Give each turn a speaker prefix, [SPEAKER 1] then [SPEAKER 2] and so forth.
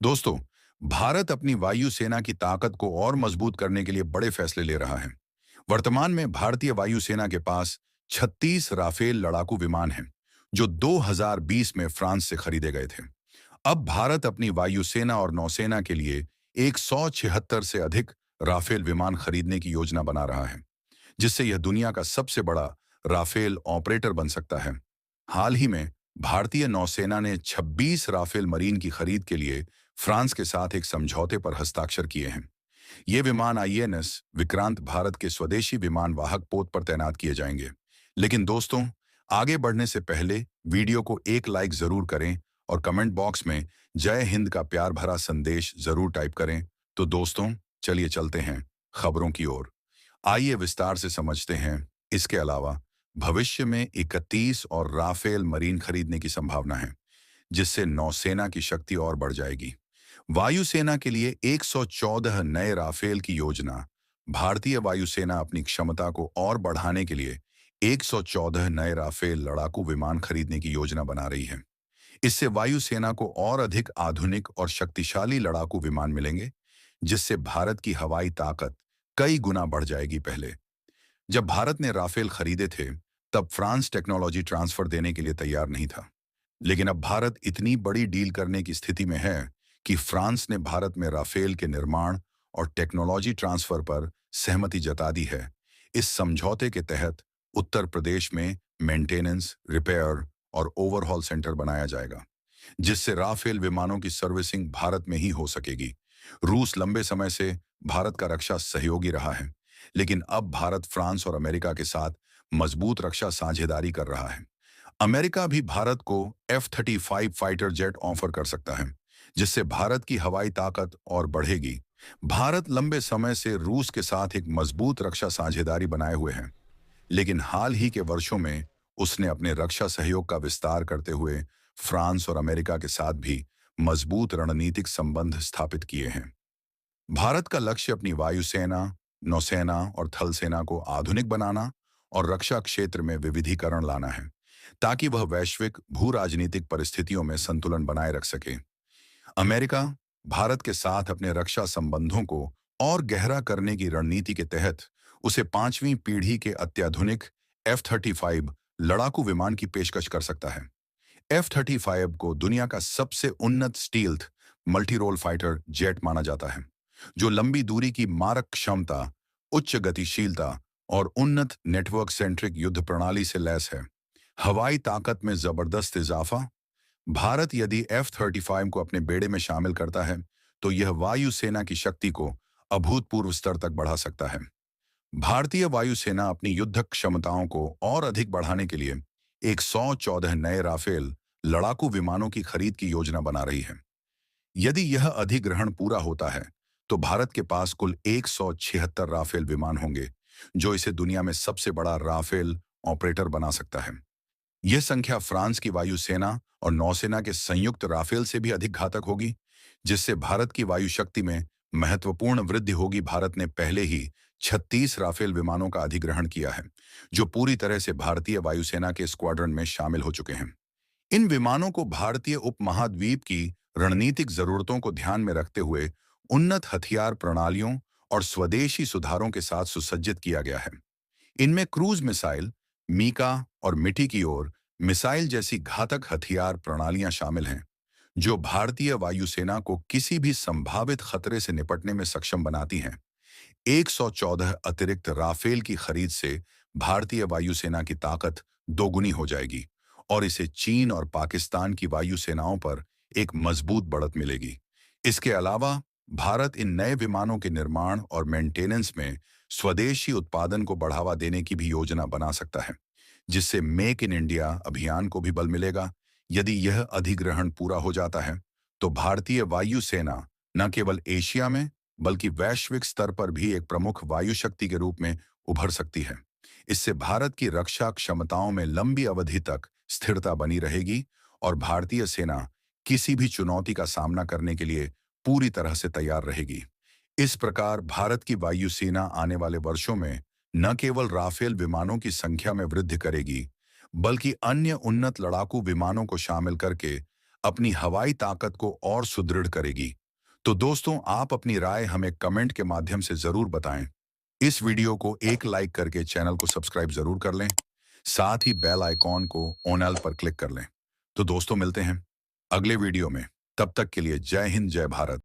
[SPEAKER 1] दोस्तों, भारत अपनी वायुसेना की ताकत को और मजबूत करने के लिए बड़े फैसले ले रहा है। वर्तमान में भारतीय वायुसेना के पास 36 राफेल लड़ाकू विमान हैं, जो 2020 में फ्रांस से खरीदे गए थे। अब भारत अपनी वायुसेना और नौसेना के लिए 176 से अधिक राफेल विमान खरीदने की योजना बना रहा है, जिससे यह दुनिया का सबसे बड़ा राफेल ऑपरेटर बन सकता है। हाल ही में भारतीय नौसेना ने 26 राफेल मरीन की खरीद के लिए फ्रांस के साथ एक समझौते पर हस्ताक्षर किए हैं। ये विमान आईएनएस विक्रांत भारत के स्वदेशी विमान वाहक पोत पर तैनात किए जाएंगे। लेकिन दोस्तों, आगे बढ़ने से पहले वीडियो को एक लाइक जरूर करें और कमेंट बॉक्स में जय हिंद का प्यार भरा संदेश जरूर टाइप करें। तो दोस्तों, चलिए चलते हैं खबरों की ओर। आइए विस्तार से समझते हैं। इसके अलावा भविष्य में 31 और राफेल मरीन खरीदने की संभावना है, जिससे नौसेना की शक्ति और बढ़ जाएगी। वायुसेना के लिए 114 नए राफेल की योजना। भारतीय वायुसेना अपनी क्षमता को और बढ़ाने के लिए 114 नए राफेल लड़ाकू विमान खरीदने की योजना बना रही है। इससे वायुसेना को और अधिक आधुनिक और शक्तिशाली लड़ाकू विमान मिलेंगे, जिससे भारत की हवाई ताकत कई गुना बढ़ जाएगी। पहले जब भारत ने राफेल खरीदे थे, तब फ्रांस टेक्नोलॉजी ट्रांसफर देने के लिए तैयार नहीं था। लेकिन अब भारत इतनी बड़ी डील करने की स्थिति में है कि फ्रांस ने भारत में राफेल के निर्माण और टेक्नोलॉजी ट्रांसफर पर सहमति जता दी है। इस समझौते के तहत उत्तर प्रदेश में मेंटेनेंस, रिपेयर और ओवरहॉल सेंटर बनाया जाएगा, जिससे राफेल विमानों की सर्विसिंग भारत में ही हो सकेगी। रूस लंबे समय से भारत का रक्षा सहयोगी रहा है, लेकिन अब भारत फ्रांस और अमेरिका के साथ मजबूत रक्षा साझेदारी कर रहा है। अमेरिका भी भारत को F-35 फाइटर जेट ऑफर कर सकता है, जिससे भारत की हवाई ताकत और बढ़ेगी। भारत लंबे समय से रूस के साथ एक मजबूत रक्षा साझेदारी बनाए हुए है, लेकिन हाल ही के वर्षों में उसने अपने रक्षा सहयोग का विस्तार करते हुए फ्रांस और अमेरिका के साथ भी मजबूत रणनीतिक संबंध स्थापित किए हैं। भारत का लक्ष्य अपनी वायुसेना, नौसेना और थल सेना को आधुनिक बनाना और रक्षा क्षेत्र में विविधीकरण लाना है, ताकि वह वैश्विक भू राजनीतिक परिस्थितियों में संतुलन बनाए रख सके। अमेरिका भारत के साथ अपने रक्षा संबंधों को और गहरा करने की रणनीति के तहत उसे 5वीं पीढ़ी के अत्याधुनिक F-35 लड़ाकू विमान की पेशकश कर सकता है। F-35 को दुनिया का सबसे उन्नत stealth multi role fighter jet माना जाता है, जो लंबी दूरी की मारक क्षमता, उच्च गतिशीलता और उन्नत नेटवर्क सेंट्रिक युद्ध प्रणाली से लैस है। हवाई ताकत में जबरदस्त इजाफा। भारत यदि F-35 को अपने बेड़े में शामिल करता है, तो यह वायुसेना की शक्ति को अभूतपूर्व स्तर तक बढ़ा सकता है। भारतीय वायुसेना अपनी युद्धक क्षमताओं को और अधिक बढ़ाने के लिए 114 नए राफेल लड़ाकू विमानों की खरीद की योजना बना रही है। यदि यह अधिग्रहण पूरा होता है, तो भारत के पास कुल 176 राफेल विमान होंगे, जो इसे दुनिया में सबसे बड़ा राफेल ऑपरेटर बना सकता है। यह संख्या फ्रांस की वायुसेना और नौसेना के संयुक्त राफेल से भी अधिक घातक होगी, जिससे भारत की वायु शक्ति में महत्वपूर्ण वृद्धि होगी। भारत ने पहले ही 36 राफेल विमानों का अधिग्रहण किया है, जो पूरी तरह से भारतीय वायुसेना के स्क्वाड्रन में शामिल हो चुके हैं। इन विमानों को भारतीय उपमहाद्वीप की रणनीतिक जरूरतों को ध्यान में रखते हुए उन्नत हथियार प्रणालियों और स्वदेशी सुधारों के साथ सुसज्जित किया गया है। इनमें क्रूज मिसाइल, मीका और मिट्टी की ओर मिसाइल जैसी घातक हथियार प्रणालियां शामिल हैं, जो भारतीय वायुसेना को किसी भी संभावित खतरे से निपटने में सक्षम बनाती हैं। 114 अतिरिक्त राफेल की खरीद से भारतीय वायुसेना की ताकत दोगुनी हो जाएगी और इसे चीन और पाकिस्तान की वायुसेनाओं पर एक मजबूत बढ़त मिलेगी। इसके अलावा भारत इन नए विमानों के निर्माण और मेंटेनेंस में स्वदेशी उत्पादन को बढ़ावा देने की भी योजना बना सकता है, जिससे मेक इन इंडिया अभियान को भी बल मिलेगा। यदि यह अधिग्रहण पूरा हो जाता है, तो भारतीय वायुसेना न केवल एशिया में बल्कि वैश्विक स्तर पर भी एक प्रमुख वायु शक्ति के रूप में उभर सकती है। इससे भारत की रक्षा क्षमताओं में लंबी अवधि तक स्थिरता बनी रहेगी और भारतीय सेना किसी भी चुनौती का सामना करने के लिए पूरी तरह से तैयार रहेगी। इस प्रकार भारत की वायुसेना आने वाले वर्षों में न केवल राफेल विमानों की संख्या में वृद्धि करेगी, बल्कि अन्य उन्नत लड़ाकू विमानों को शामिल करके अपनी हवाई ताकत को और सुदृढ़ करेगी? तो दोस्तों, आप अपनी राय हमें कमेंट के माध्यम से जरूर बताएं। इस वीडियो को एक लाइक करके चैनल को सब्सक्राइब जरूर कर लें। साथ ही बेल आइकॉन को ऑन ऑल पर क्लिक कर लें। तो दोस्तों, मिलते हैं अगले वीडियो में। तब तक के लिए जय हिंद, जय भारत।